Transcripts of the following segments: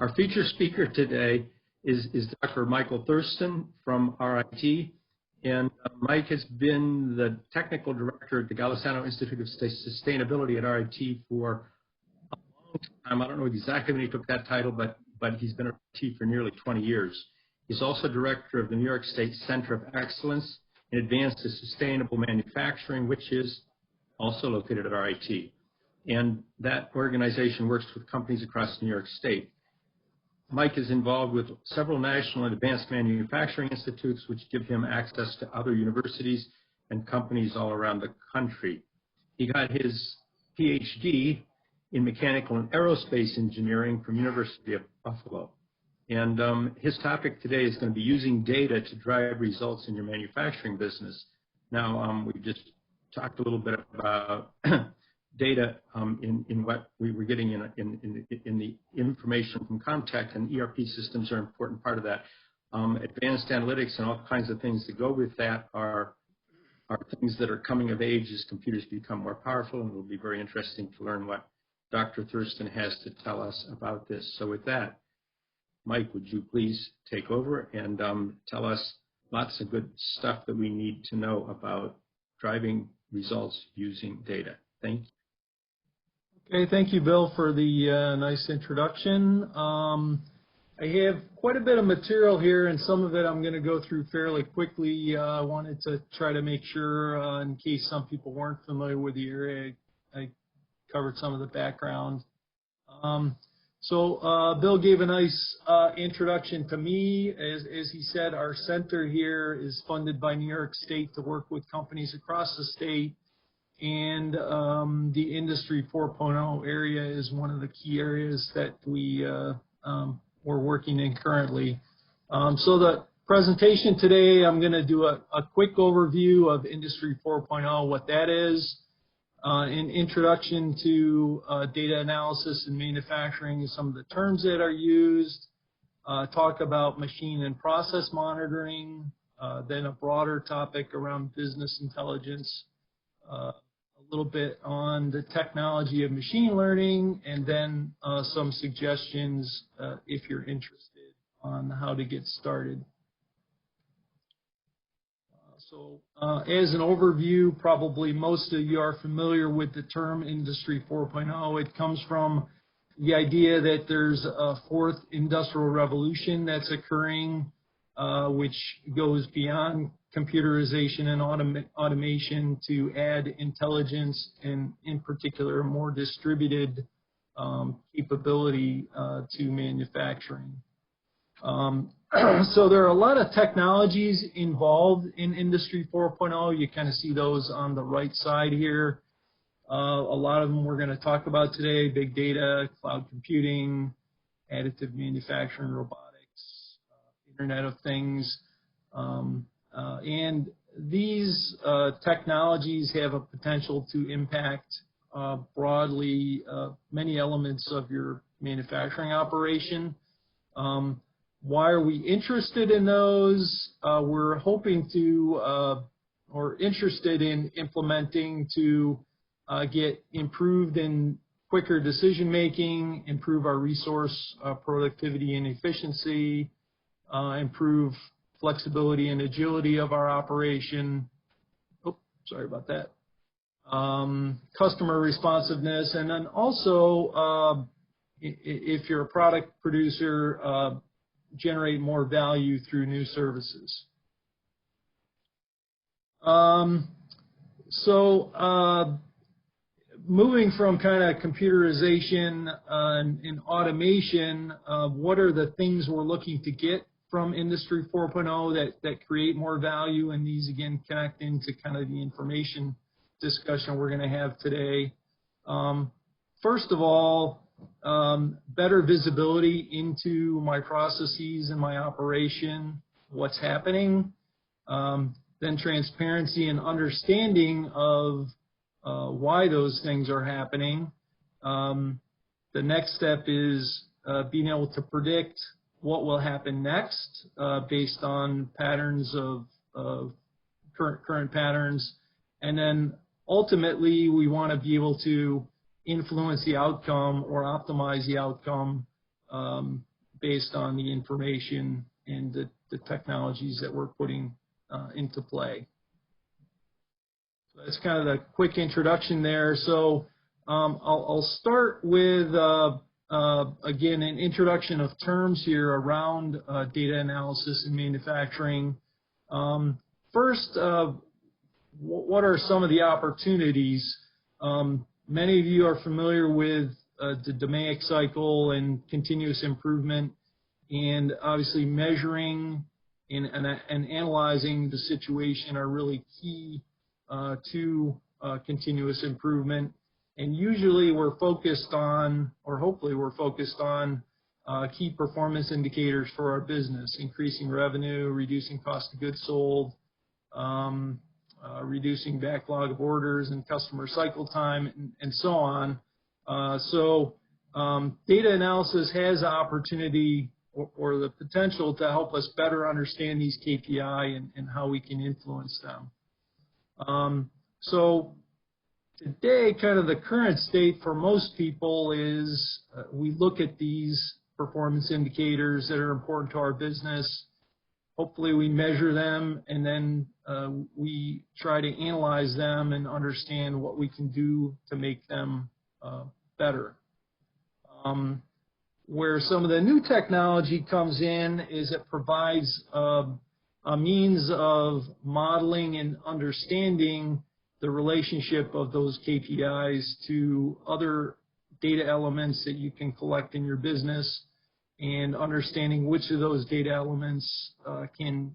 Our feature speaker today is Dr. Michael Thurston from RIT. And Mike has been the technical director at the Golisano Institute of Sustainability at RIT for a long time. I don't know exactly when he took that title, but he's been at RIT for nearly 20 years. He's also director of the New York State Center of Excellence in Advanced to Sustainable Manufacturing, which is also located at RIT. And that organization works with companies across New York State. Mike is involved with several national and advanced manufacturing institutes, which give him access to other universities and companies all around the country. He got his PhD in mechanical and aerospace engineering from University of Buffalo. And his topic today is going to be using data to drive results in your manufacturing business. Now, we just talked a little bit about data in what we were getting in the information from Comtech, and ERP systems are an important part of that. Advanced analytics and all kinds of things that go with that are things that are coming of age as computers become more powerful, and it'll be very interesting to learn what Dr. Thurston has to tell us about this. So with that, Mike, would you please take over and tell us lots of good stuff that we need to know about driving results using data. Thank you. Okay, thank you, Bill, for the nice introduction. I have quite a bit of material here, and some of it I'm going to go through fairly quickly. I wanted to try to make sure, in case some people weren't familiar with the area, I covered some of the background. Bill gave a nice introduction to me. As he said, our center here is funded by New York State to work with companies across the state. And the Industry 4.0 area is one of the key areas that we're working in currently. So the presentation today, I'm going to do a quick overview of Industry 4.0, what that is, an introduction to data analysis and manufacturing, some of the terms that are used, talk about machine and process monitoring, then a broader topic around business intelligence, a little bit on the technology of machine learning, and then some suggestions if you're interested on how to get started. As an overview, probably most of you are familiar with the term Industry 4.0. It comes from the idea that there's a fourth industrial revolution that's occurring, which goes beyond computerization and automation to add intelligence and, in particular, more distributed capability to manufacturing. So there are a lot of technologies involved in Industry 4.0. You kind of see those on the right side here. A lot of them we're going to talk about today: big data, cloud computing, additive manufacturing, robotics, Internet of Things. And these technologies have a potential to impact broadly many elements of your manufacturing operation. Why are we interested in those? We're hoping to, or interested in implementing to get improved and quicker decision making, improve our resource productivity and efficiency, improve flexibility and agility of our operation. Oh, sorry about that. Customer responsiveness, and then also, if you're a product producer, generate more value through new services. Moving from kind of computerization and automation, what are the things we're looking to get from Industry 4.0 that create more value? And these, again, connect into kind of the information discussion we're going to have today. First of all, better visibility into my processes and my operation, what's happening. Then transparency and understanding of why those things are happening. The next step is being able to predict what will happen next based on patterns of current patterns. And then ultimately, we want to be able to influence the outcome or optimize the outcome based on the information and the technologies that we're putting into play. So that's kind of the quick introduction there. So I'll start with, again, an introduction of terms here around data analysis in manufacturing. First, what are some of the opportunities? Many of you are familiar with the DMAIC cycle and continuous improvement, and obviously measuring and analyzing the situation are really key to continuous improvement. And usually we're focused on, or hopefully we're focused on, key performance indicators for our business: increasing revenue, reducing cost of goods sold, reducing backlog of orders and customer cycle time, and so on. Data analysis has opportunity or the potential to help us better understand these KPI and how we can influence them. So today, kind of the current state for most people is we look at these performance indicators that are important to our business. Hopefully we measure them, and then we try to analyze them and understand what we can do to make them better. Where some of the new technology comes in is it provides a means of modeling and understanding the relationship of those KPIs to other data elements that you can collect in your business, and understanding which of those data elements can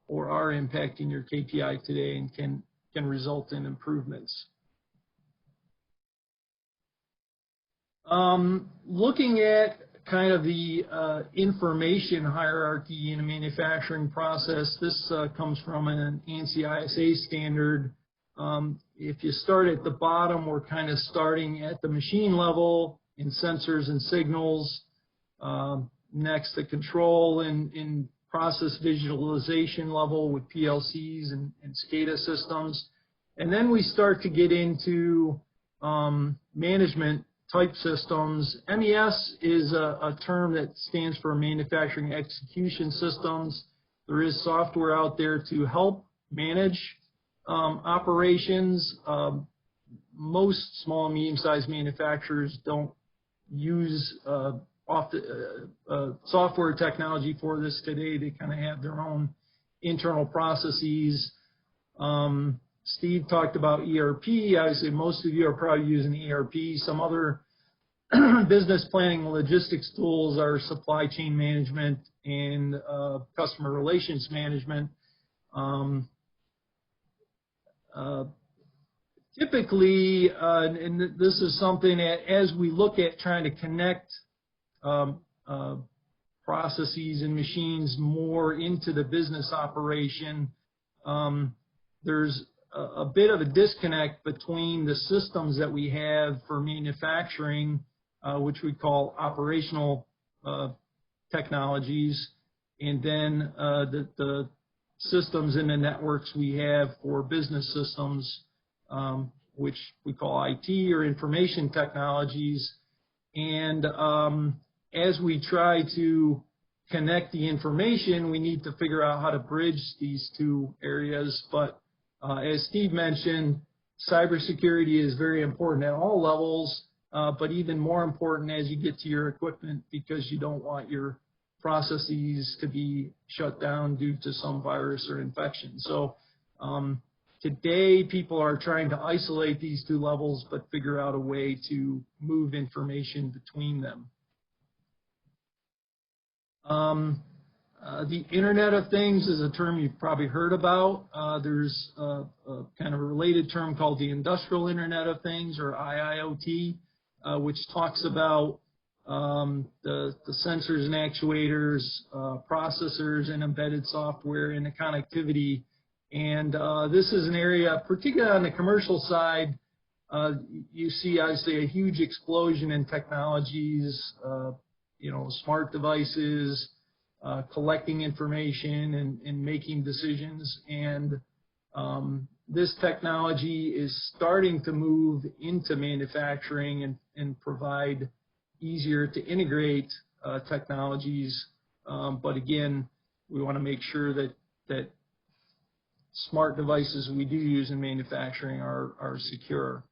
or are impacting your KPI today and can result in improvements. Looking at kind of the information hierarchy in a manufacturing process, this comes from an ANSI ISA standard. If you start at the bottom, we're kind of starting at the machine level in sensors and signals. Next, the control in process visualization level with PLCs and SCADA systems. And then we start to get into management type systems. MES is a term that stands for manufacturing execution systems. There is software out there to help manage operations. Most small and medium-sized manufacturers don't use software technology for this today. They kind of have their own internal processes. Steve talked about ERP. Obviously, most of you are probably using ERP. Some other business planning and logistics tools are supply chain management and customer relations management. Typically, and this is something that as we look at trying to connect processes and machines more into the business operation, there's a bit of a disconnect between the systems that we have for manufacturing, which we call operational technologies, and then the systems and the networks we have for business systems, which we call IT or information technologies. And as we try to connect the information, we need to figure out how to bridge these two areas. But as Steve mentioned, cybersecurity is very important at all levels, but even more important as you get to your equipment, because you don't want your processes to be shut down due to some virus or infection. So today, people are trying to isolate these two levels, but figure out a way to move information between them. The Internet of Things is a term you've probably heard about. There's a kind of a related term called the Industrial Internet of Things, or IIoT, which talks about the sensors and actuators, processors, and embedded software and the connectivity. And this is an area, particularly on the commercial side, you see obviously a huge explosion in technologies, smart devices, collecting information and making decisions. And this technology is starting to move into manufacturing and provide easier to integrate technologies. But again, we want to make sure that smart devices we do use in manufacturing are secure.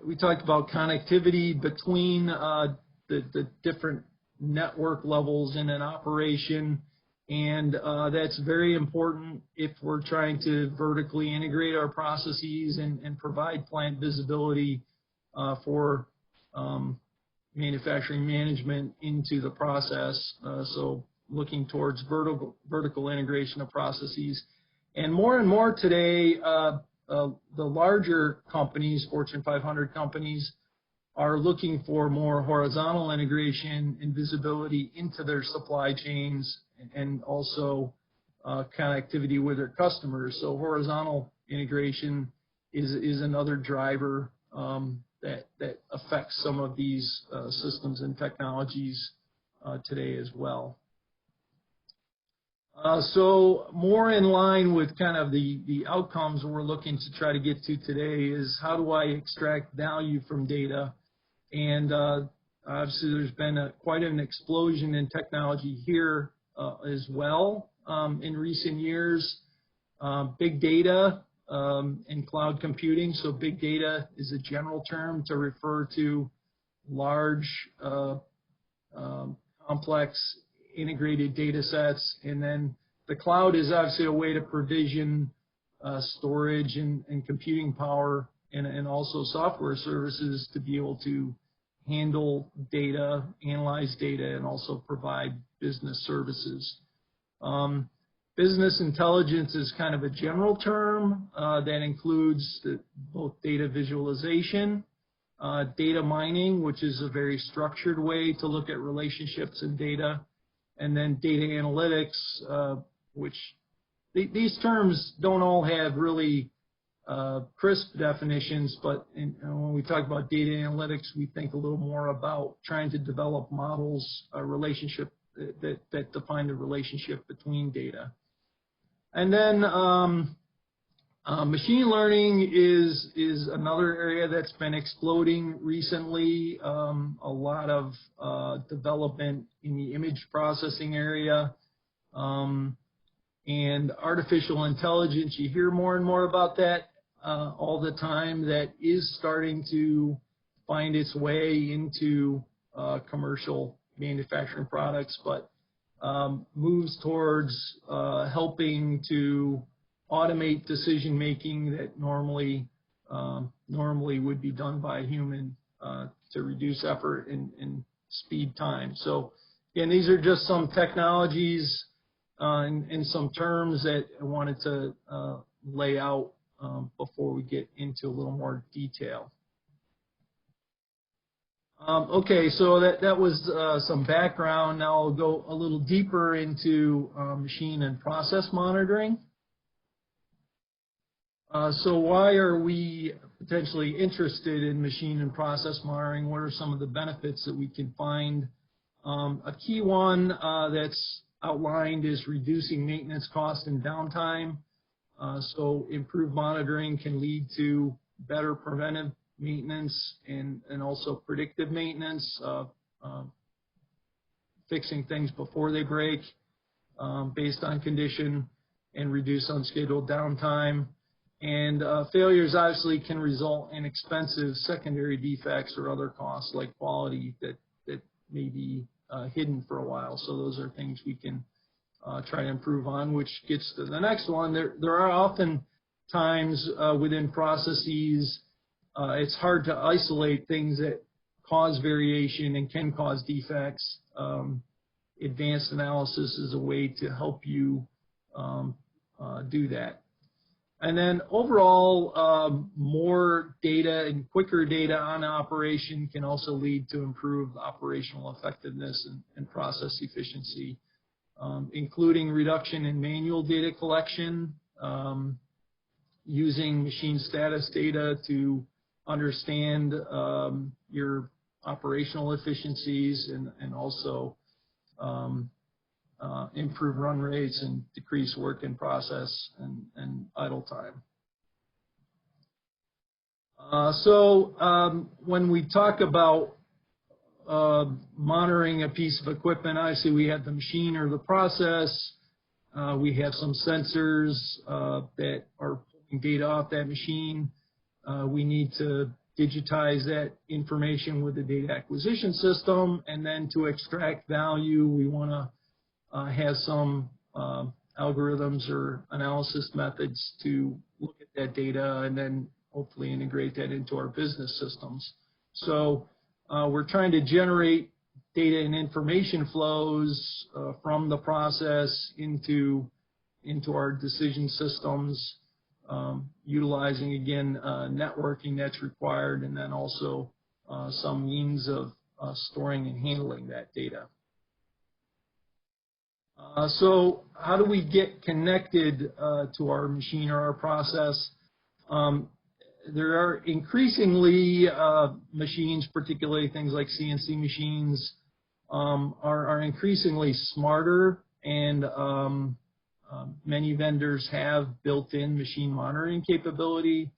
We talked about connectivity between the different network levels in an operation, and that's very important if we're trying to vertically integrate our processes and provide plant visibility for manufacturing management into the process. So looking towards vertical integration of processes. And more today, the larger companies, Fortune 500 companies, are looking for more horizontal integration and visibility into their supply chains and also connectivity with their customers. So horizontal integration is another driver that affects some of these systems and technologies today as well. So more in line with kind of the outcomes we're looking to try to get to today is how do I extract value from data? And obviously there's been quite an explosion in technology here as well in recent years. Big data and cloud computing. So big data is a general term to refer to large, complex, integrated data sets. And then the cloud is obviously a way to provision storage and computing power and also software services to be able to handle data, analyze data, and also provide business services. Business intelligence is kind of a general term that includes both data visualization, data mining, which is a very structured way to look at relationships and data, and then data analytics, which these terms don't all have really crisp definitions, but when we talk about data analytics, we think a little more about trying to develop models, a relationship that define the relationship between data. And then machine learning is another area that's been exploding recently. A lot of development in the image processing area. And artificial intelligence, you hear more and more about that all the time. That is starting to find its way into commercial manufacturing products, but moves towards helping to automate decision making that normally would be done by a human to reduce effort and speed time. So again, these are just some technologies and some terms that I wanted to lay out before we get into a little more detail. Okay, so that was some background. Now I'll go a little deeper into machine and process monitoring. So why are we potentially interested in machine and process monitoring? What are some of the benefits that we can find? A key one that's outlined is reducing maintenance cost and downtime. So improved monitoring can lead to better preventive maintenance and also predictive maintenance, fixing things before they break based on condition, and reduce unscheduled downtime. And failures obviously can result in expensive secondary defects or other costs like quality that may be hidden for a while. So those are things we can try to improve on, which gets to the next one. There are often times within processes it's hard to isolate things that cause variation and can cause defects. Advanced analysis is a way to help you do that. And then overall, more data and quicker data on operation can also lead to improved operational effectiveness and process efficiency, including reduction in manual data collection, using machine status data to understand your operational efficiencies and also improve run rates and decrease work in process and idle time. So when we talk about monitoring a piece of equipment, obviously we have the machine or the process. We have some sensors that are pulling data off that machine. We need to digitize that information with the data acquisition system, and then to extract value, we want to have some algorithms or analysis methods to look at that data and then hopefully integrate that into our business systems. So we're trying to generate data and information flows from the process into our decision systems, utilizing, again, networking that's required, and then also some means of storing and handling that data. So how do we get connected to our machine or our process? There are increasingly machines, particularly things like CNC machines, are increasingly smarter, and many vendors have built-in machine monitoring capability,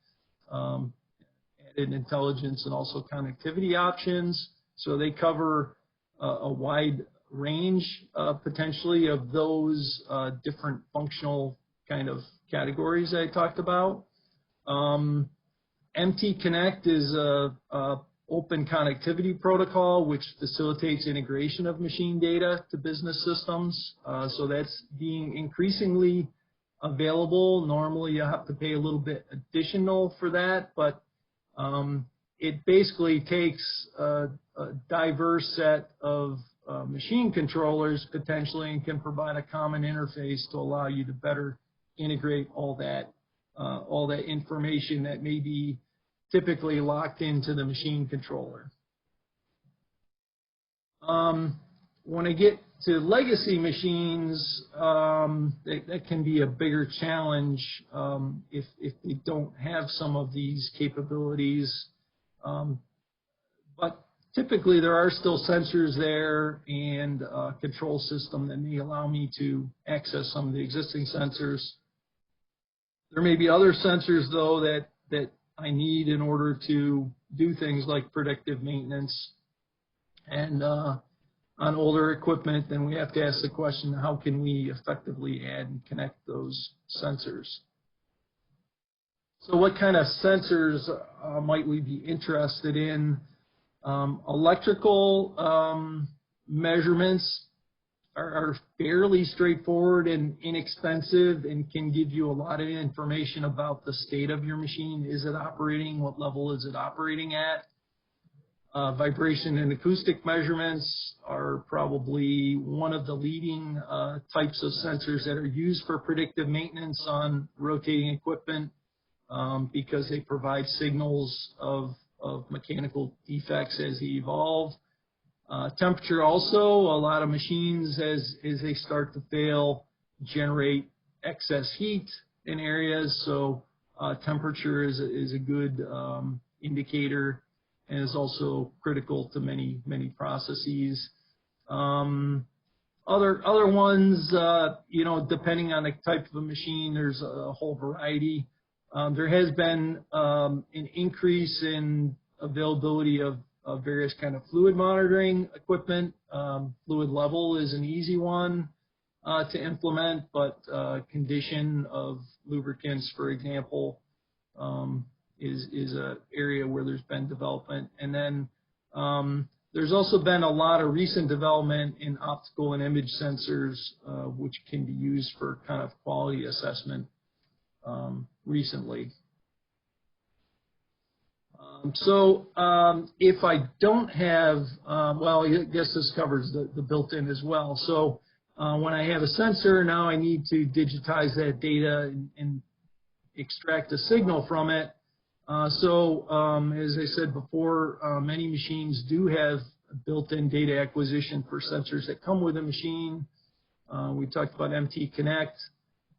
added intelligence, and also connectivity options. So they cover a wide range potentially of those different functional kind of categories I talked about. MT Connect is a open connectivity protocol which facilitates integration of machine data to business systems. So that's being increasingly available. Normally you have to pay a little bit additional for that, but it basically takes a diverse set of machine controllers potentially and can provide a common interface to allow you to better integrate all that information that may be typically locked into the machine controller. When I get to legacy machines, that can be a bigger challenge if they don't have some of these capabilities. But typically there are still sensors there and a control system that may allow me to access some of the existing sensors. There may be other sensors, though, that I need in order to do things like predictive maintenance. And on older equipment, then we have to ask the question, how can we effectively add and connect those sensors? So what kind of sensors might we be interested in? Electrical measurements are fairly straightforward and inexpensive and can give you a lot of information about the state of your machine. Is it operating? What level is it operating at? Vibration and acoustic measurements are probably one of the leading types of sensors that are used for predictive maintenance on rotating equipment because they provide signals of mechanical defects as they evolve. Temperature also, a lot of machines as they start to fail generate excess heat in areas, so temperature is a good indicator and is also critical to many processes. Other ones, depending on the type of a machine, there's a whole variety. There has been an increase in availability of various kind of fluid monitoring equipment. Fluid level is an easy one to implement, but condition of lubricants, for example, is an area where there's been development. And then there's also been a lot of recent development in optical and image sensors, which can be used for kind of quality assessment recently. So if I don't have, well, I guess this covers the built-in as well. So when I have a sensor, now I need to digitize that data and extract a signal from it. So as I said before, many machines do have built-in data acquisition for sensors that come with a machine. We talked about MT Connect.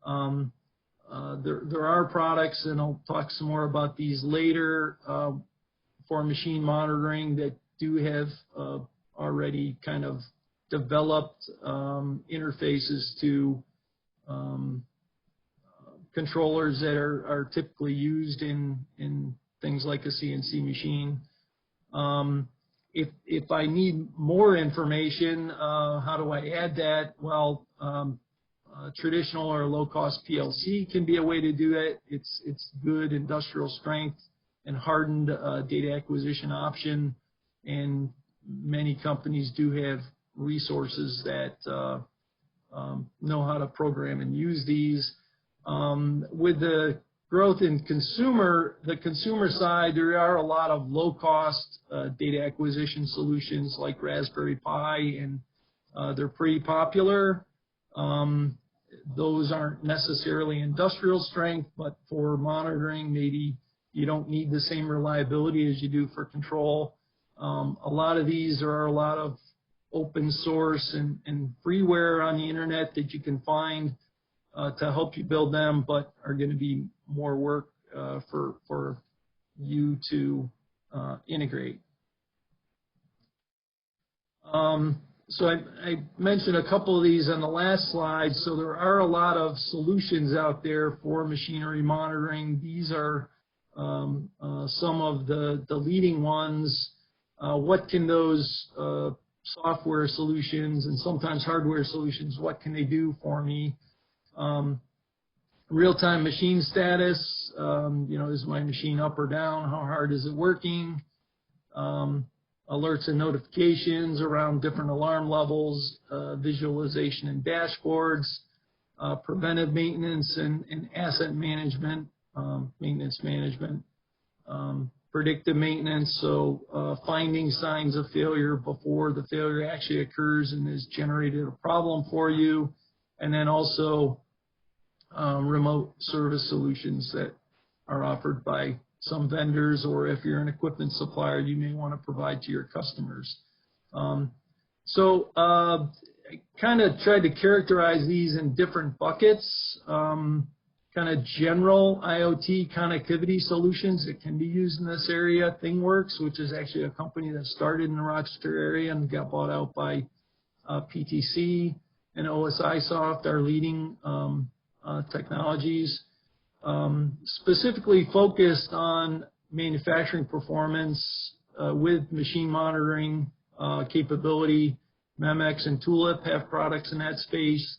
There are products, and I'll talk some more about these later, for machine monitoring that do have already kind of developed interfaces to controllers that are typically used in things like a CNC machine. if I need more information, how do I add that? Well, traditional or low-cost PLC can be a way to do it. It's good industrial strength and hardened data acquisition option, and many companies do have resources that know how to program and use these. With the growth in the consumer side, there are a lot of low-cost data acquisition solutions like Raspberry Pi, and they're pretty popular. Those aren't necessarily industrial strength, but for monitoring, maybe you don't need the same reliability as you do for control. A lot of these, there are a lot of open source and freeware on the internet that you can find to help you build them, but are going to be more work for you to integrate. So I mentioned a couple of these on the last slide. So there are a lot of solutions out there for machinery monitoring. These are some of the leading ones. What can those software solutions and sometimes hardware solutions, what can they do for me? Real-time machine status, is my machine up or down? How hard is it working? Alerts and notifications around different alarm levels, visualization and dashboards, preventive maintenance and asset management, maintenance management, predictive maintenance, so finding signs of failure before the failure actually occurs and has generated a problem for you, and then also remote service solutions that are offered by some vendors, or if you're an equipment supplier, you may want to provide to your customers. I kind of tried to characterize these in different buckets. Kind of general IoT connectivity solutions that can be used in this area. ThingWorx, which is actually a company that started in the Rochester area and got bought out by PTC, and OSIsoft are leading technologies. Specifically focused on manufacturing performance with machine monitoring capability. Memex and Tulip have products in that space,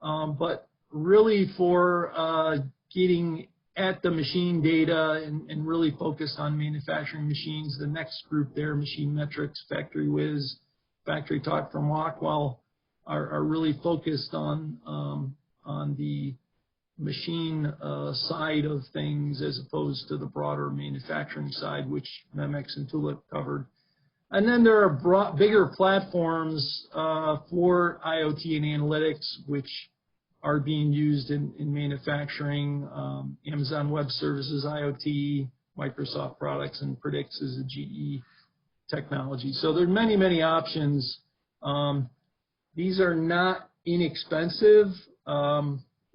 but really for getting at the machine data and really focused on manufacturing machines. The next group there, Machine Metrics, Factory Wiz, Factory Talk from Rockwell, are really focused on the machine side of things as opposed to the broader manufacturing side, which Memex and Tulip covered. And then there are bigger platforms for IoT and analytics, which are being used in manufacturing. Amazon Web Services IoT, Microsoft products, and Predix is a GE technology. So there are many, many options. These are not inexpensive.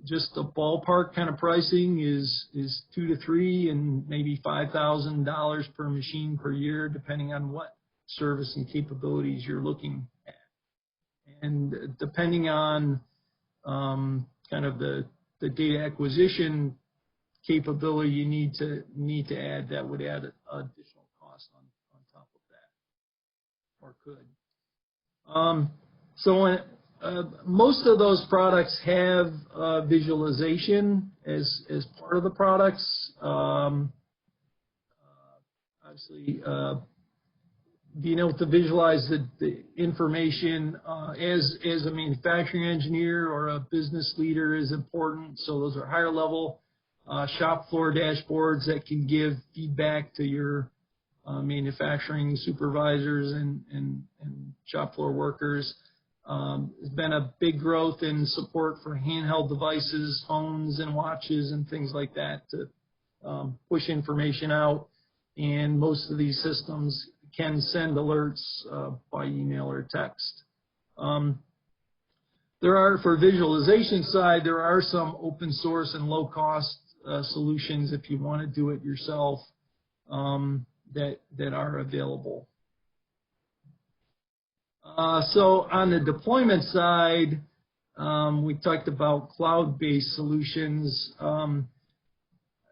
Just the ballpark kind of pricing is $2 to $3 and maybe $5,000 per machine per year, depending on what service and capabilities you're looking at. And depending on kind of the data acquisition capability you need to add, that would add additional cost on top of that, or could. Most of those products have visualization as part of the products. Obviously, being able to visualize the information as a manufacturing engineer or a business leader is important. So those are higher level shop floor dashboards that can give feedback to your manufacturing supervisors and shop floor workers. There's been a big growth in support for handheld devices, phones and watches and things like that to push information out. And most of these systems can send alerts by email or text. There are, for visualization side, there are some open source and low cost solutions if you want to do it yourself that are available. So on the deployment side, we talked about cloud-based solutions.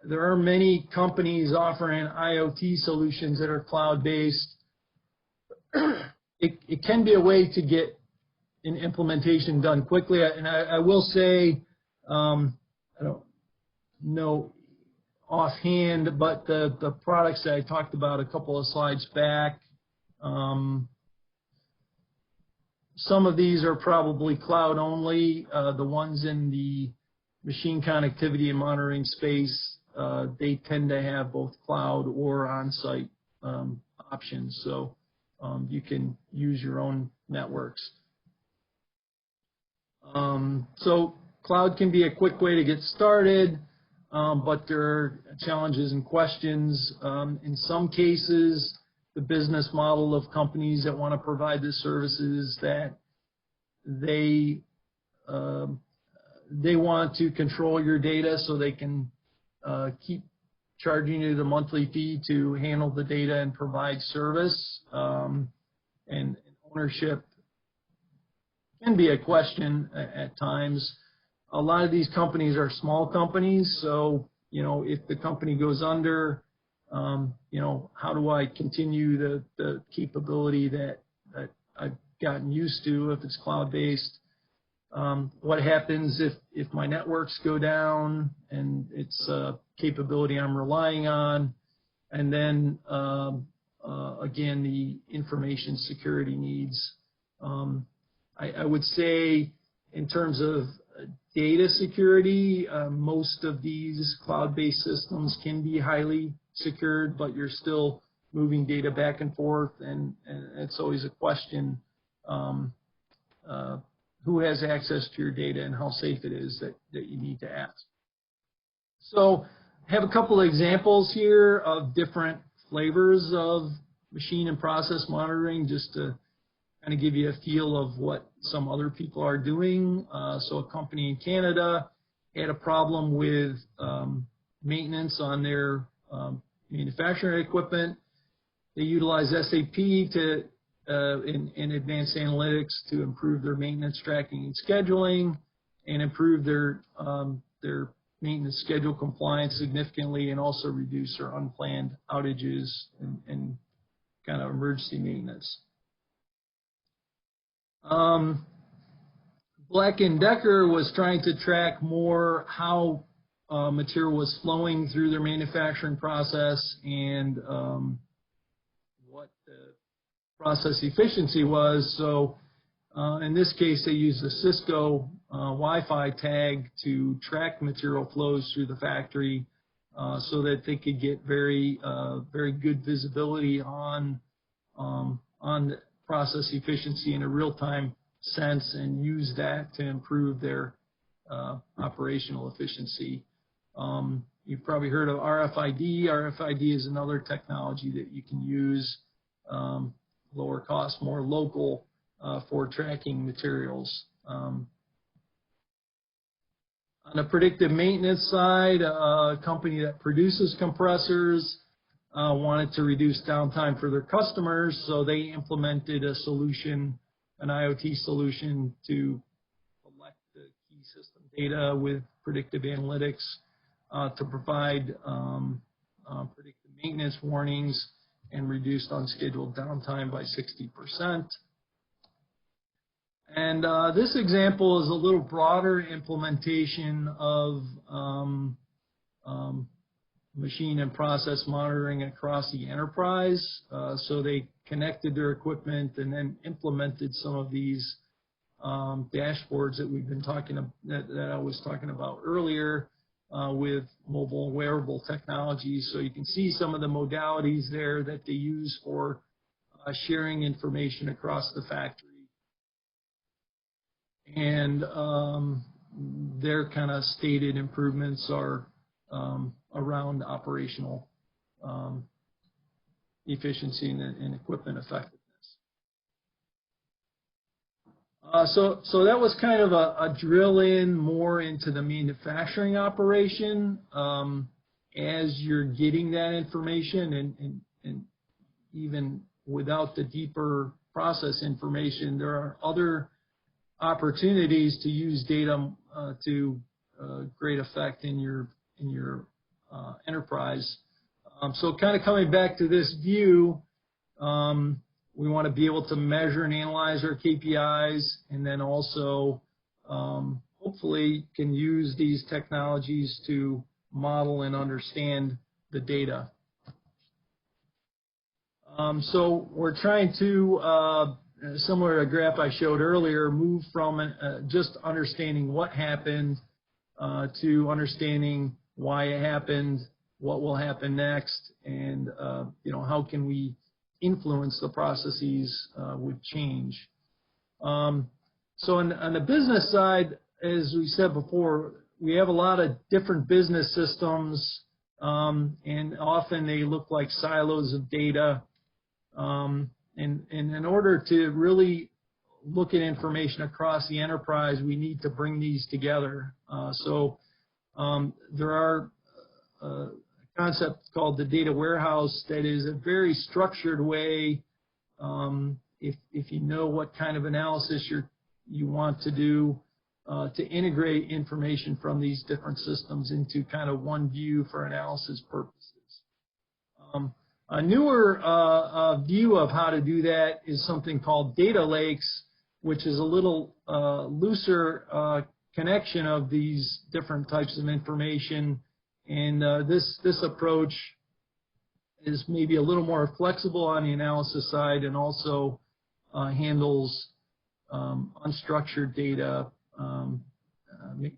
There are many companies offering IoT solutions that are cloud-based. it can be a way to get an implementation done quickly. And I will say, I don't know offhand, but the products that I talked about a couple of slides back, some of these are probably cloud only. The ones in the machine connectivity and monitoring space, they tend to have both cloud or on-site options, so you can use your own networks. So cloud can be a quick way to get started, but there are challenges and questions. In some cases, the business model of companies that want to provide this services that they want to control your data so they can keep charging you the monthly fee to handle the data and provide service. And ownership can be a question at times. A lot of these companies are small companies, so if the company goes under, how do I continue the capability that I've gotten used to if it's cloud-based? What happens if my networks go down and it's a capability I'm relying on? And then, again, the information security needs. I would say in terms of data security, most of these cloud-based systems can be highly secured, but you're still moving data back and forth, and it's always a question who has access to your data and how safe it is that you need to ask. So I have a couple of examples here of different flavors of machine and process monitoring, just to kind of give you a feel of what some other people are doing. So a company in Canada had a problem with maintenance on their manufacturing equipment. They utilized SAP to in advanced analytics to improve their maintenance tracking and scheduling, and improve their maintenance schedule compliance significantly, and also reduce their unplanned outages and kind of emergency maintenance. Black & Decker was trying to track more how material was flowing through their manufacturing process and what the process efficiency was. So in this case, they used a Cisco Wi-Fi tag to track material flows through the factory so that they could get very good visibility on the process efficiency in a real-time sense, and use that to improve their operational efficiency. You've probably heard of RFID. RFID is another technology that you can use, lower cost, more local, for tracking materials. On the predictive maintenance side, a company that produces compressors wanted to reduce downtime for their customers, so they implemented a solution, an IoT solution, to collect the key system data with predictive analytics to provide predictive maintenance warnings and reduced unscheduled downtime by 60%. And this example is a little broader implementation of machine and process monitoring across the enterprise. So they connected their equipment and then implemented some of these dashboards that we've been talking about, that I was talking about earlier, with mobile wearable technologies. So you can see some of the modalities there that they use for sharing information across the factory. And their kind of stated improvements are around operational efficiency and equipment effectiveness. So that was kind of a drill in more into the manufacturing operation. As you're getting that information, and even without the deeper process information, there are other opportunities to use data to great effect in your enterprise. So kind of coming back to this view, we want to be able to measure and analyze our KPIs, and then also hopefully can use these technologies to model and understand the data. So we're trying to, similar to the graph I showed earlier, move from just understanding what happened to understanding why it happened, what will happen next, and how can we influence the processes with change. So on the business side, as we said before, we have a lot of different business systems, and often they look like silos of data. And in order to really look at information across the enterprise, we need to bring these together. So there are a concept called the data warehouse that is a very structured way, if you know what kind of analysis you want to do, to integrate information from these different systems into kind of one view for analysis purposes. A newer view of how to do that is something called data lakes, which is a little looser connection of these different types of information. And this approach is maybe a little more flexible on the analysis side, and also handles unstructured data, maybe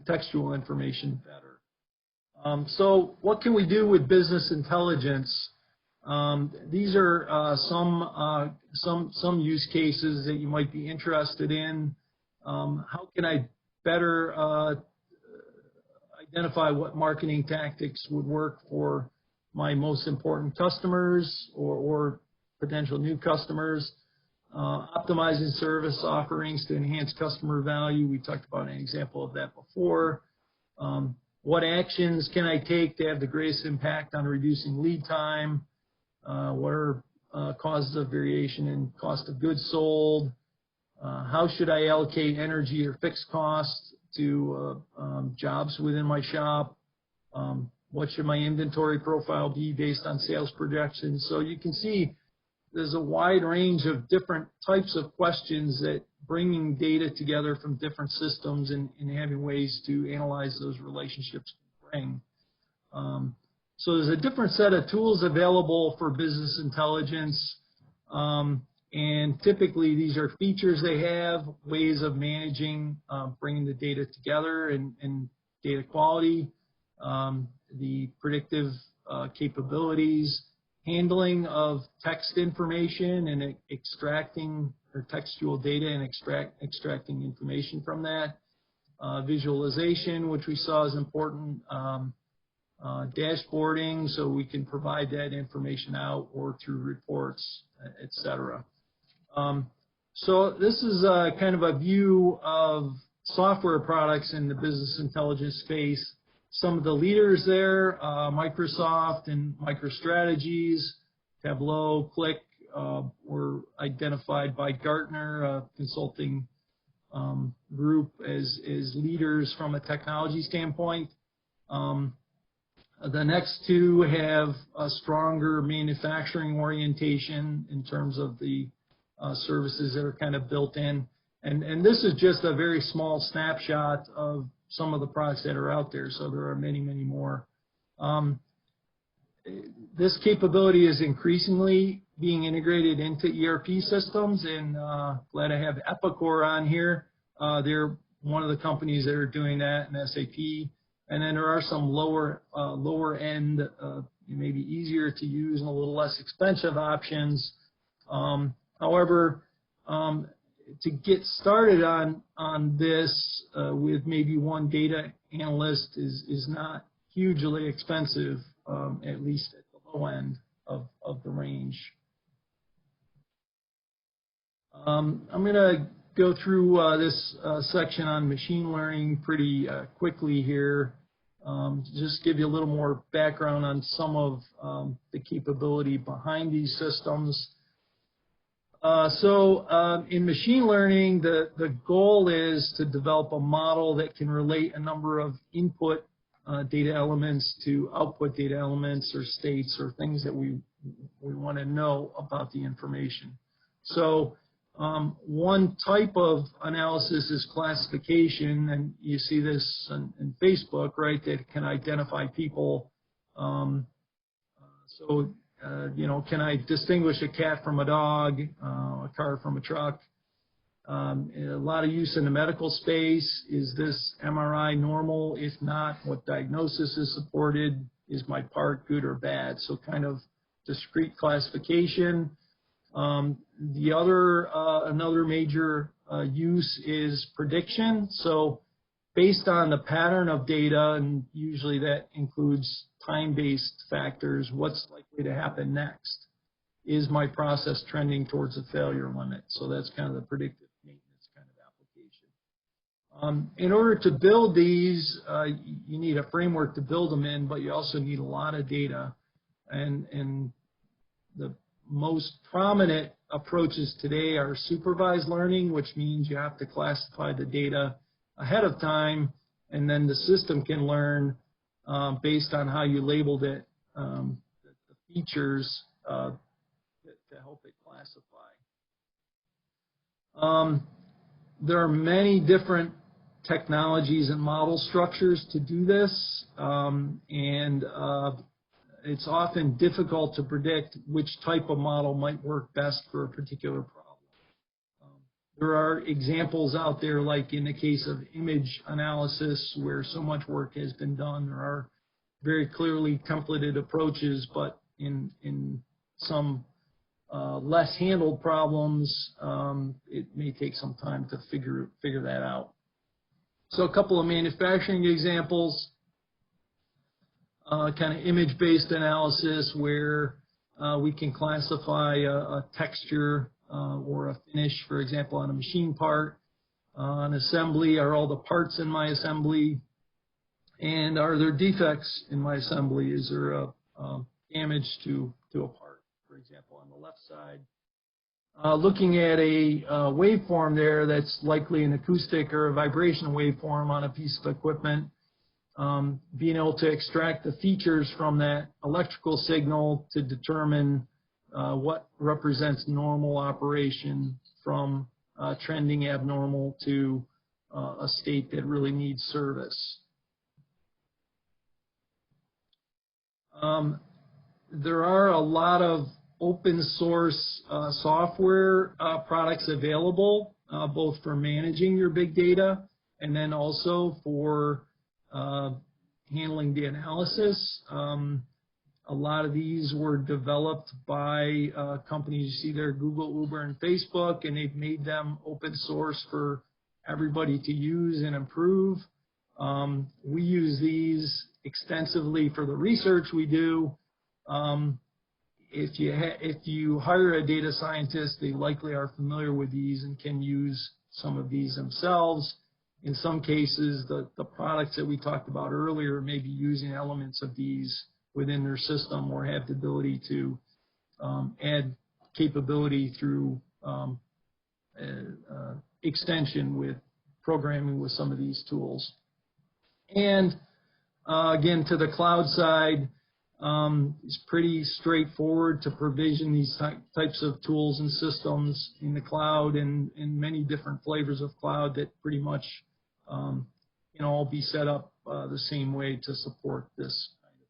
textual information better. So what can we do with business intelligence? These are some use cases that you might be interested in. How can I better identify what marketing tactics would work for my most important customers or potential new customers? Optimizing service offerings to enhance customer value. We talked about an example of that before. What actions can I take to have the greatest impact on reducing lead time? What are causes of variation in cost of goods sold? How should I allocate energy or fixed costs to jobs within my shop? What should my inventory profile be based on sales projections? So you can see there's a wide range of different types of questions that bringing data together from different systems and having ways to analyze those relationships bring. So there's a different set of tools available for business intelligence, and typically these are features they have, ways of managing, bringing the data together and data quality, the predictive capabilities, handling of text information and extracting or textual data and extracting information from that, visualization, which we saw is important, dashboarding, so we can provide that information out or through reports, etc. So this is kind of a view of software products in the business intelligence space. Some of the leaders there, Microsoft and MicroStrategies, Tableau, Click, were identified by Gartner, a consulting group, as leaders from a technology standpoint. The next two have a stronger manufacturing orientation in terms of the services that are kind of built in. And this is just a very small snapshot of some of the products that are out there, so there are many, many more. This capability is increasingly being integrated into ERP systems, and glad I have Epicor on here. They're one of the companies that are doing that in SAP. And then there are some lower end, maybe easier to use and a little less expensive options. However, to get started on this with maybe one data analyst is not hugely expensive, at least at the low end of the range. I'm going to go through this section on machine learning pretty quickly here. Just give you a little more background on some of the capability behind these systems. So in machine learning, the goal is to develop a model that can relate a number of input data elements to output data elements or states or things that we we want to know about the information. So one type of analysis is classification, and you see this in Facebook, right, that can identify people. You know, can I distinguish a cat from a dog, a car from a truck? A lot of use in the medical space. Is this MRI normal? If not, what diagnosis is supported? Is my part good or bad? So kind of discrete classification. The other, another major use is prediction. So based on the pattern of data, and usually that includes time-based factors, what's likely to happen next? Is my process trending towards a failure limit? So that's kind of the predictive maintenance kind of application. In order to build these, you need a framework to build them in, but you also need a lot of data. And the most prominent approaches today are supervised learning, which means you have to classify the data ahead of time, and then the system can learn based on how you labeled it, the features to help it classify. There are many different technologies and model structures to do this, and it's often difficult to predict which type of model might work best for a particular problem. There are examples out there, like in the case of image analysis, where so much work has been done. There are very clearly templated approaches, but in some less handled problems, it may take some time to figure that out. So a couple of manufacturing examples, kind of image-based analysis where we can classify a texture or a finish, for example, on a machine part. An assembly, are all the parts in my assembly? And are there defects in my assembly? Is there a damage to a part, for example, on the left side? Looking at a waveform there that's likely an acoustic or a vibration waveform on a piece of equipment, being able to extract the features from that electrical signal to determine what represents normal operation from trending abnormal to a state that really needs service. There are a lot of open source software products available, both for managing your big data and then also for handling the analysis. A lot of these were developed by companies. You see there, Google, Uber, and Facebook, and they've made them open source for everybody to use and improve. We use these extensively for the research we do. If you hire a data scientist, they likely are familiar with these and can use some of these themselves. In some cases, the products that we talked about earlier may be using elements of these within their system or have the ability to add capability through extension with programming with some of these tools. And again, to the cloud side, it's pretty straightforward to provision these types of tools and systems in the cloud, and many different flavors of cloud that pretty much can all be set up the same way to support this kind of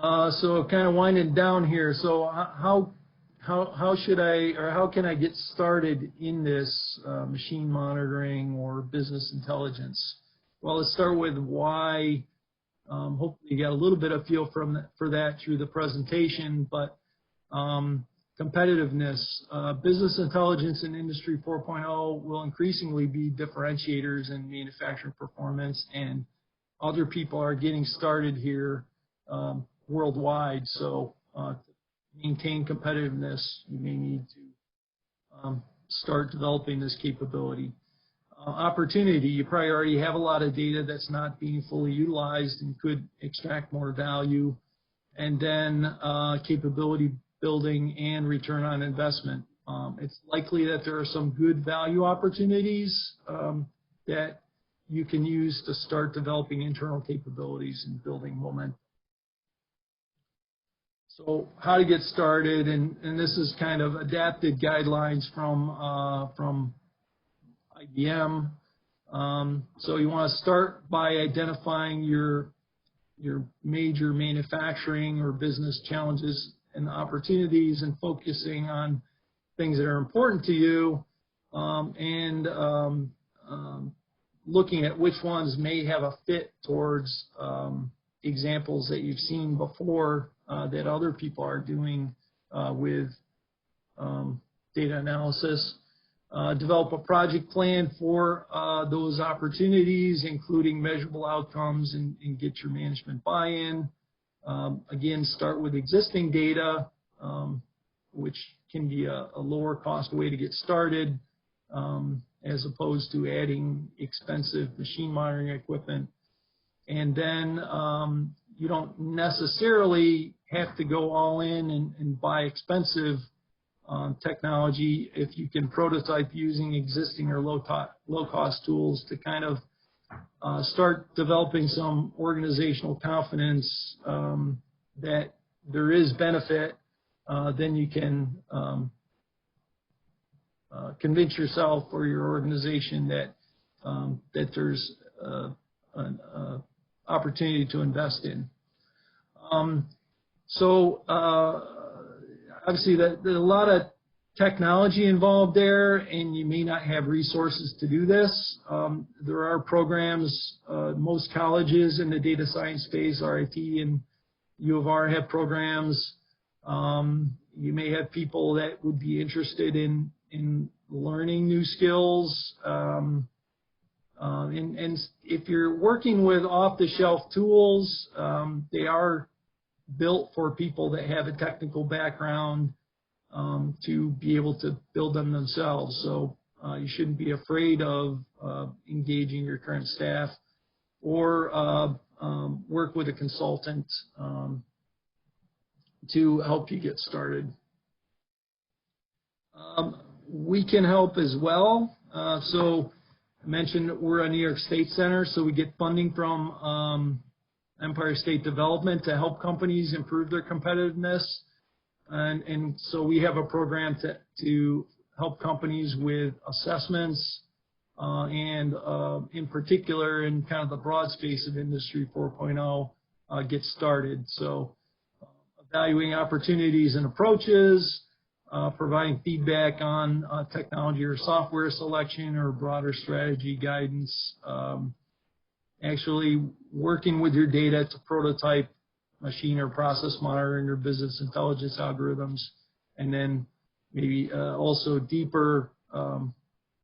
analysis. So kind of winding down here. So how should I, or how can I get started in this machine monitoring or business intelligence? Well, let's start with why. Hopefully you got a little bit of feel for that through the presentation, but competitiveness, business intelligence and Industry 4.0 will increasingly be differentiators in manufacturing performance, and other people are getting started here worldwide. So to maintain competitiveness, you may need to start developing this capability. Opportunity, you probably already have a lot of data that's not being fully utilized and could extract more value. And then capability building and return on investment. It's likely that there are some good value opportunities that you can use to start developing internal capabilities and building momentum. So how to get started, and this is kind of adapted guidelines from IBM. So you want to start by identifying your major manufacturing or business challenges and opportunities, and focusing on things that are important to you, and looking at which ones may have a fit towards examples that you've seen before that other people are doing with data analysis. Develop a project plan for those opportunities, including measurable outcomes, and get your management buy-in. Again, start with existing data, which can be a lower cost way to get started, as opposed to adding expensive machine monitoring equipment. And then you don't necessarily have to go all in and buy expensive technology if you can prototype using existing or low-cost tools to kind of start developing some organizational confidence that there is benefit. Then you can convince yourself or your organization that there's an opportunity to invest in. Obviously, there's a lot of technology involved there, and you may not have resources to do this. There are programs, most colleges in the data science space, RIT and U of R have programs. You may have people that would be interested in learning new skills. And if you're working with off-the-shelf tools, they are built for people that have a technical background to be able to build them themselves. So you shouldn't be afraid of engaging your current staff, or work with a consultant to help you get started. We can help as well. So I mentioned we're a New York State Center, so we get funding from Empire State Development to help companies improve their competitiveness. And so we have a program to help companies with assessments and in particular in kind of the broad space of Industry 4.0 get started. So evaluating opportunities and approaches, providing feedback on technology or software selection or broader strategy guidance, actually working with your data to prototype machine or process monitoring or business intelligence algorithms, and then maybe also deeper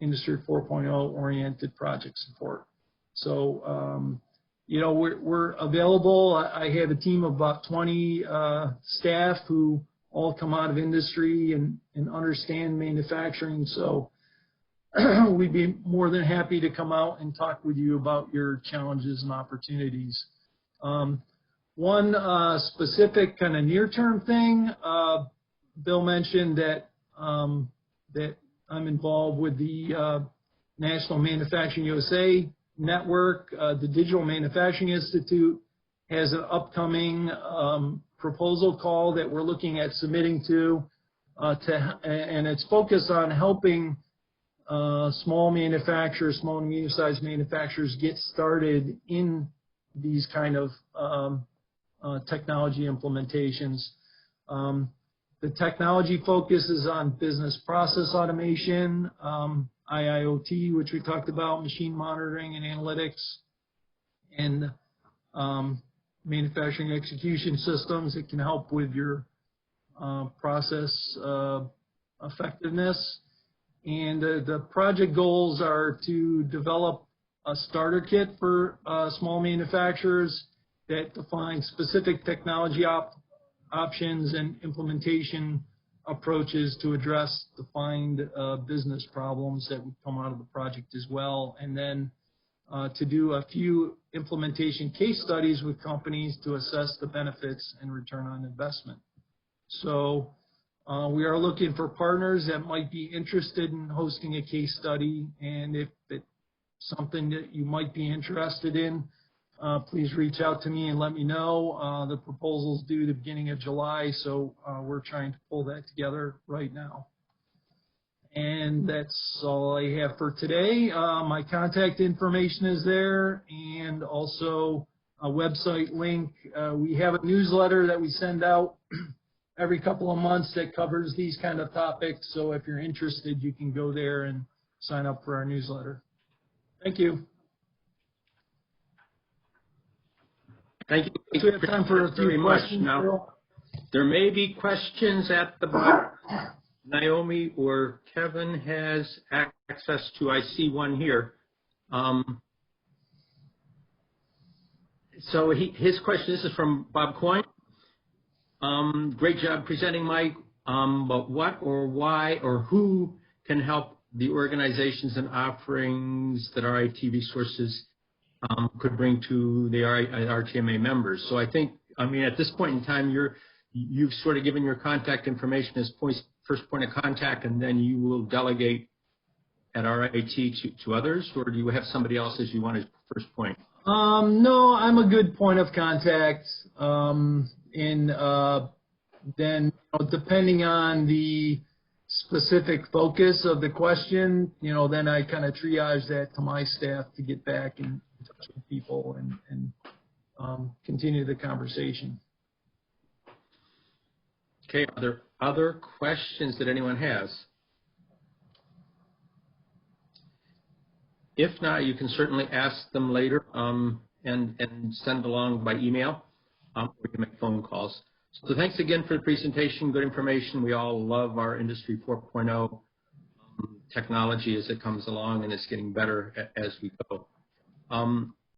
Industry 4.0 oriented project support. So, you know, we're available. I have a team of about 20 staff who all come out of industry and understand manufacturing. So we'd be more than happy to come out and talk with you about your challenges and opportunities. One specific kind of near-term thing, Bill mentioned that that I'm involved with the National Manufacturing USA Network. The Digital Manufacturing Institute has an upcoming proposal call that we're looking at submitting to, and it's focused on helping small manufacturers, small and medium-sized manufacturers get started in these kind of technology implementations. The technology focus is on business process automation, IIoT, which we talked about, machine monitoring and analytics, and manufacturing execution systems that can help with your process effectiveness. And the project goals are to develop a starter kit for small manufacturers that define specific technology options and implementation approaches to address defined business problems that would come out of the project as well. And then to do a few implementation case studies with companies to assess the benefits and return on investment. So we are looking for partners that might be interested in hosting a case study, and if it's something that you might be interested in, please reach out to me and let me know. The proposal's due the beginning of July, so we're trying to pull that together right now. And that's all I have for today. My contact information is there, and also a website link. We have a newsletter that we send out every couple of months that covers these kind of topics. So if you're interested, you can go there and sign up for our newsletter. Thank you. Thank you. We have time for a few questions. Now, there may be questions at the bottom. Naomi or Kevin has access to. I see one here. So his question, this is from Bob Coyne. Great job presenting, Mike. But what or why or who can help the organizations and offerings that RIT resources could bring to the RTMA members? So I think, at this point in time, you've sort of given your contact information as first point of contact, and then you will delegate at RIT to others, or do you have somebody else as you want as first point? No, I'm a good point of contact. Then depending on the specific focus of the question, then I kind of triage that to my staff to get back in touch with people and continue the conversation. Okay, are there other questions that anyone has? If not, you can certainly ask them later and send along by email, or you can make phone calls. So thanks again for the presentation, good information. We all love our Industry 4.0 technology as it comes along, and it's getting better as we go.